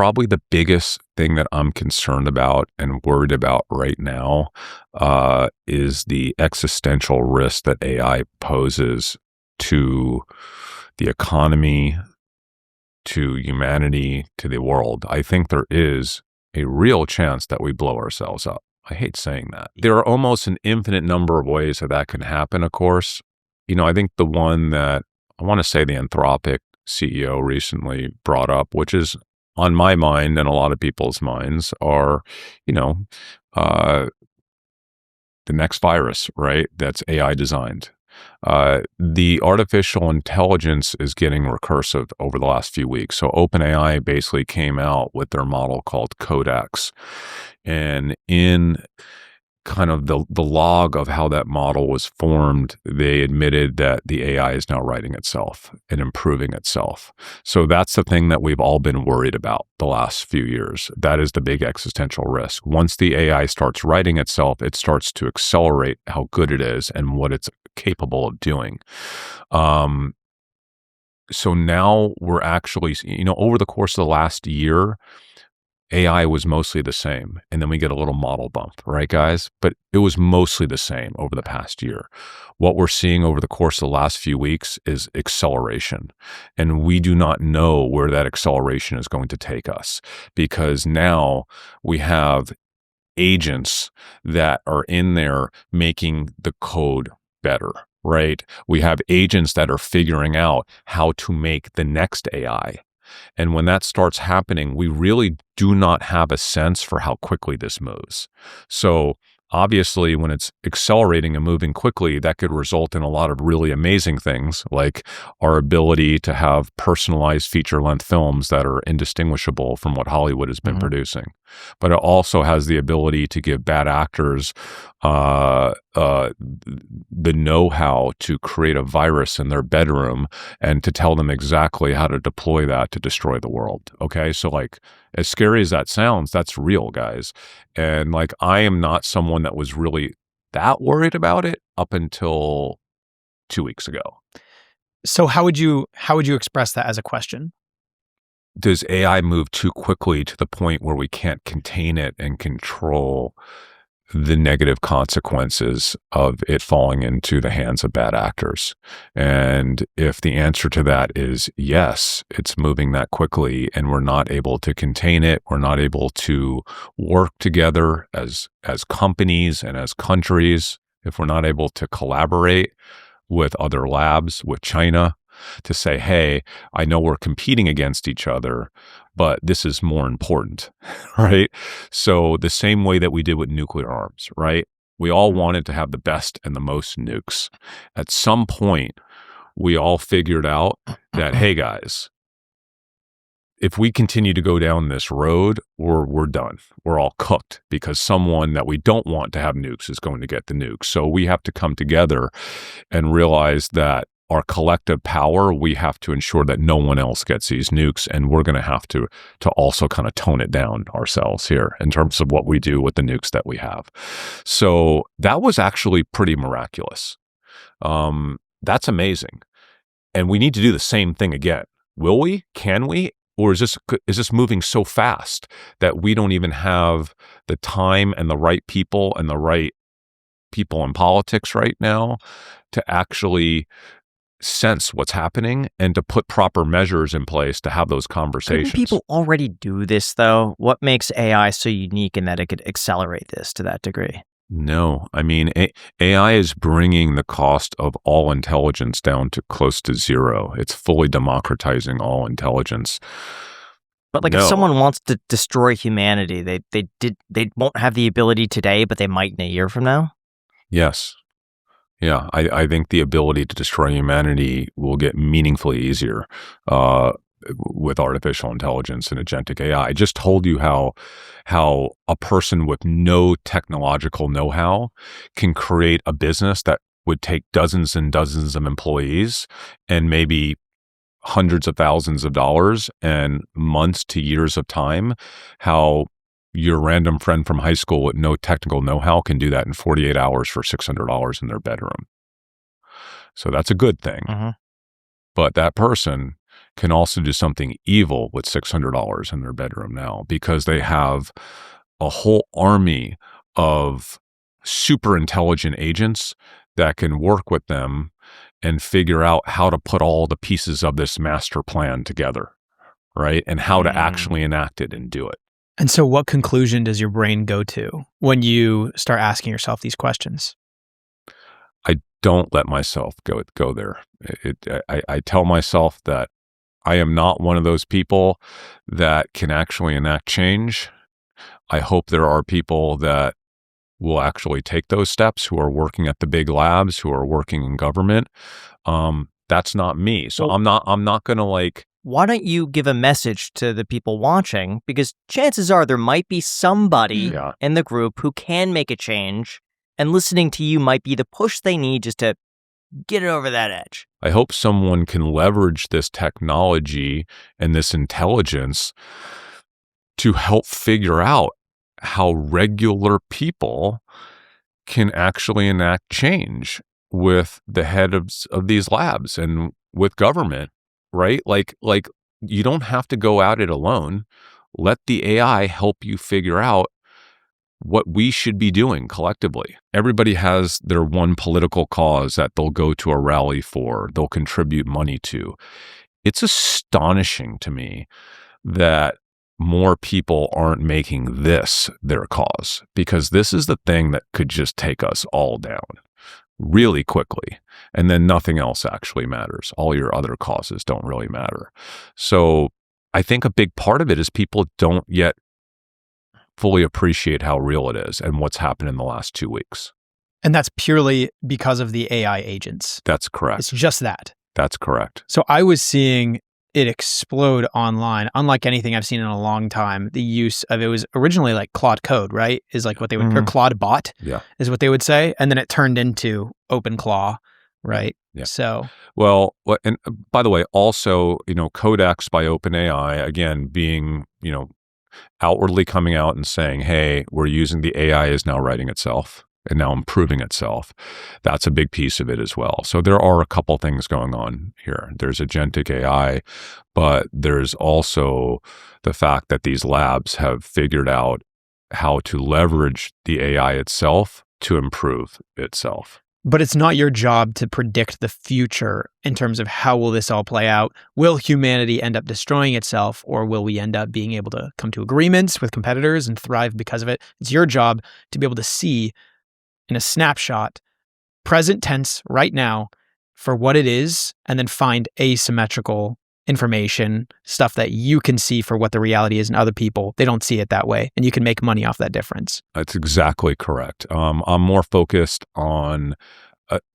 probably the biggest thing that I'm concerned about and worried about right now is the existential risk that AI poses to the economy, to humanity, to the world. I think there is a real chance that we blow ourselves up. I hate saying that. There are almost an infinite number of ways that that can happen, of course. I think the one that I want to say the Anthropic CEO recently brought up, which is on my mind and a lot of people's minds, are, the next virus, right? That's AI designed. The artificial intelligence is getting recursive over the last few weeks. So OpenAI basically came out with their model called Codex. And in kind of the log of how that model was formed, they admitted that the AI is now writing itself and improving itself. So that's the thing that we've all been worried about the last few years. That is the big existential risk. Once the AI starts writing itself, it starts to accelerate how good it is and what it's capable of doing. So now we're actually, over the course of the last year, AI was mostly the same. And then we get a little model bump, right, guys? But it was mostly the same over the past year. What we're seeing over the course of the last few weeks is acceleration. And we do not know where that acceleration is going to take us, because now we have agents that are in there making the code better, right? We have agents that are figuring out how to make the next AI. And when that starts happening, we really do not have a sense for how quickly this moves. So obviously, when it's accelerating and moving quickly, that could result in a lot of really amazing things, like our ability to have personalized feature-length films that are indistinguishable from what Hollywood has been producing. But it also has the ability to give bad actors the know-how to create a virus in their bedroom and to tell them exactly how to deploy that to destroy the world. Okay, so as scary as that sounds, that's real, guys. And I am not someone that was really that worried about it up until 2 weeks ago. So how would you express that as a question? Does AI move too quickly to the point where we can't contain it and control the negative consequences of it falling into the hands of bad actors? And if the answer to that is yes, it's moving that quickly and we're not able to contain it, we're not able to work together as companies and as countries, if we're not able to collaborate with other labs, with China, to say, hey, I know we're competing against each other, but this is more important, right? So the same way that we did with nuclear arms, right? We all wanted to have the best and the most nukes. At some point, we all figured out that, hey, guys, if we continue to go down this road, we're done. We're all cooked, because someone that we don't want to have nukes is going to get the nukes. So we have to come together and realize that our collective power, we have to ensure that no one else gets these nukes, and we're going to have to also kind of tone it down ourselves here in terms of what we do with the nukes that we have. So that was actually pretty miraculous. That's amazing. And we need to do the same thing again. Will we? Can we? Or is this moving so fast that we don't even have the time and the right people and the right people in politics right now to actually sense what's happening and to put proper measures in place to have those conversations? Couldn't people already do this, though? What makes AI so unique in that it could accelerate this to that degree? No, I mean, AI is bringing the cost of all intelligence down to close to zero. It's fully democratizing all intelligence. But if someone wants to destroy humanity, they won't have the ability today, but they might in a year from now? Yes. Yeah, I think the ability to destroy humanity will get meaningfully easier with artificial intelligence and agentic AI. I just told you how a person with no technological know-how can create a business that would take dozens and dozens of employees and maybe hundreds of thousands of dollars and months to years of time, how your random friend from high school with no technical know-how can do that in 48 hours for $600 in their bedroom. So that's a good thing. But that person can also do something evil with $600 in their bedroom now, because they have a whole army of super intelligent agents that can work with them and figure out how to put all the pieces of this master plan together, right? And how to actually enact it and do it. And so what conclusion does your brain go to when you start asking yourself these questions? I don't let myself go there. I tell myself that I am not one of those people that can actually enact change. I hope there are people that will actually take those steps, who are working at the big labs, who are working in government. That's not me. So Well, I'm not going to like. why don't you give a message to the people watching? Because chances are there might be somebody Yeah. in the group who can make a change, and listening to you might be the push they need just to get it over that edge. I hope someone can leverage this technology and this intelligence to help figure out how regular people can actually enact change with the head of these labs and with government, right? Like you don't have to go at it alone. Let the AI help you figure out what we should be doing collectively. Everybody has their one political cause that they'll go to a rally for, they'll contribute money to. It's astonishing to me that more people aren't making this their cause, because this is the thing that could just take us all down really quickly. And then nothing else actually matters. All your other causes don't really matter. So I think a big part of it is people don't yet fully appreciate how real it is and what's happened in the last 2 weeks. And that's purely because of the AI agents. That's correct. It's just that. That's correct. So I was seeing it explode online, unlike anything I've seen in a long time. The use of it was originally like Claude Code, right? Is like what they would, or Claude Bot, is what they would say. And then it turned into OpenClaw, right? Yeah. So, well, and by the way, also, Codex by OpenAI, again, being, outwardly coming out and saying, hey, we're using the AI is now writing itself and now improving itself. That's a big piece of it as well. So there are a couple things going on here. There's agentic AI, but there's also the fact that these labs have figured out how to leverage the AI itself to improve itself. but it's not your job to predict the future in terms of how will this all play out. Will humanity end up destroying itself, or will we end up being able to come to agreements with competitors and thrive because of it? It's your job to be able to see in a snapshot, present tense right now, for what it is, and then find asymmetrical information, stuff that you can see for what the reality is, and other people, they don't see it that way, and you can make money off that difference. That's exactly correct. I'm more focused on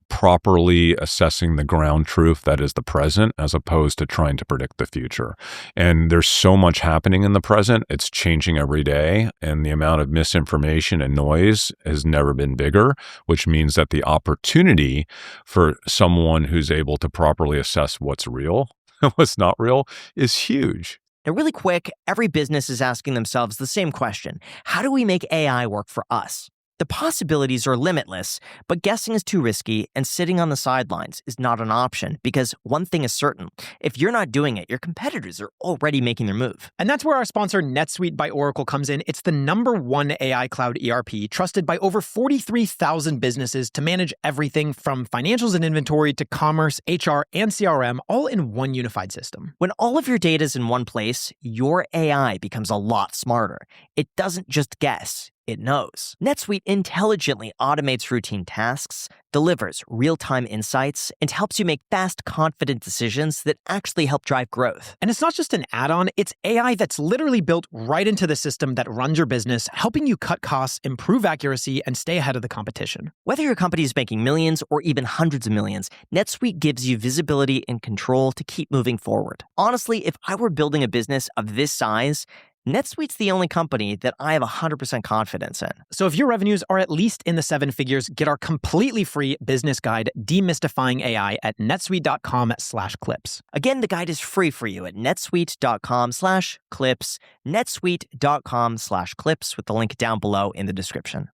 properly assessing the ground truth that is the present, as opposed to trying to predict the future. And there's so much happening in the present. It's changing every day, and the amount of misinformation and noise has never been bigger, which means that the opportunity for someone who's able to properly assess what's real and what's not real is huge. Now, really quick, every business is asking themselves the same question. How do we make AI work for us? The possibilities are limitless, but guessing is too risky, and sitting on the sidelines is not an option, because one thing is certain. If you're not doing it, your competitors are already making their move. And that's where our sponsor NetSuite by Oracle comes in. It's the #1 AI cloud ERP, trusted by over 43,000 businesses to manage everything from financials and inventory to commerce, HR, and CRM, all in one unified system. When all of your data is in one place, your AI becomes a lot smarter. It doesn't just guess. It knows. NetSuite intelligently automates routine tasks, delivers real-time insights, and helps you make fast, confident decisions that actually help drive growth. And it's not just an add-on, it's AI that's literally built right into the system that runs your business, helping you cut costs, improve accuracy, and stay ahead of the competition. Whether your company is making millions or even hundreds of millions, NetSuite gives you visibility and control to keep moving forward. Honestly, if I were building a business of this size, NetSuite's the only company that I have 100% confidence in. So if your revenues are at least in the 7 figures, get our completely free business guide, Demystifying AI, at netsuite.com/clips. Again, the guide is free for you at netsuite.com/clips, netsuite.com/clips, with the link down below in the description.